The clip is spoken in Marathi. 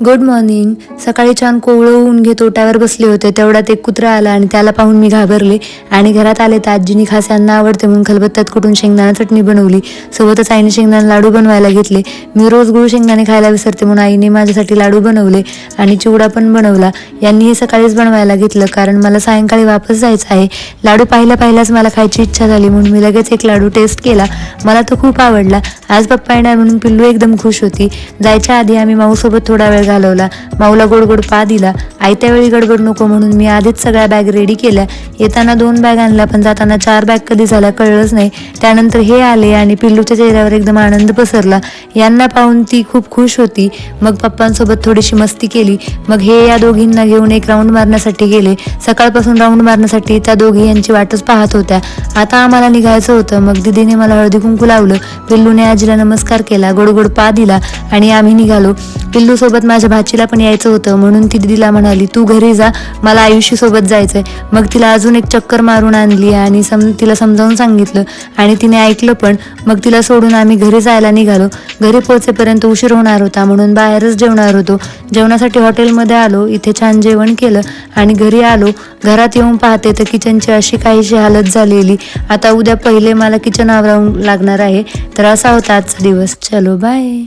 Good morning. सकाळी छान कोवळं ऊन घेत ओट्यावर बसले होते तेवढ्यात एक कुत्रा आला आणि त्याला पाहून मी घाबरले आणि घरात आले तर आजीनी खास यांना आवडते म्हणून खलबत्त्यात कुटून शेंगदाणा चटणी बनवली. सोबतच आईने शेंगदाणा लाडू बनवायला घेतले. मी रोज गुळ शेंगदाणे खायला विसरते म्हणून आईने माझ्यासाठी लाडू बनवले आणि चिवडा पण बनवला. यांनी हे सकाळीच बनवायला घेतलं कारण मला सायंकाळी वापस जायचं आहे. लाडू पाहिल्याच मला खायची इच्छा झाली म्हणून मी लगेच एक लाडू टेस्ट केला. मला तो खूप आवडला. आज पप्पा येणार म्हणून पिल्लू एकदम खुश होती. जायच्या आधी आम्ही माऊसोबत थोडा वेळ घालवला. माऊला गोड गोड पा दिला. आयत्या वेळी गडबड नको म्हणून मी आधीच सगळ्या बॅग रेडी केल्या. येताना 2 बॅग आणल्या पण जाताना 4 बॅग कधी झाल्या कळलंच नाही. त्यानंतर हे आले आणि पिल्लूच्या चेहऱ्यावर एकदम आनंद पसरला. यांना पाहून ती खूप खुश होती. मग पप्पांसोबत थोडीशी मस्ती केली. मग हे या दोघींना घेऊन एक राऊंड मारण्यासाठी गेले. सकाळपासून राऊंड मारण्यासाठी त्या दोघी यांची वाटच पाहत होत्या. आता आम्हाला निघायचं होतं. मग दिदीने मला हळदी कुंकू लावलं. पिल्लूने आजीला नमस्कार केला, गोड गोड पा दिला आणि आम्ही निघालो. पिल्लू सोबत माझ्या भाचीला पण यायचं होतं म्हणून ती दिदीला म्हणाली, तू घरी जा, मला आयुष्य सोबत जायचंय. मग तिला अजून एक चक्कर मारून आणली आणि तिला समजावून सांगितलं आणि तिने ऐकलं पण. मग तिला सोडून आम्ही घरी जायला निघालो. घरी पोहोचेपर्यंत उशीर होणार होता म्हणून बाहेरच जेवणार होतो. जेवणासाठी हॉटेलमध्ये आलो. इथे छान जेवण केलं आणि घरी आलो. घरात येऊन पाहते तर किचनची अशी काहीशी हालत झालेली. आता उद्या पहिले मला किचन आवरावं लागणार आहे. तर असा होता आजचा दिवस. चलो बाय.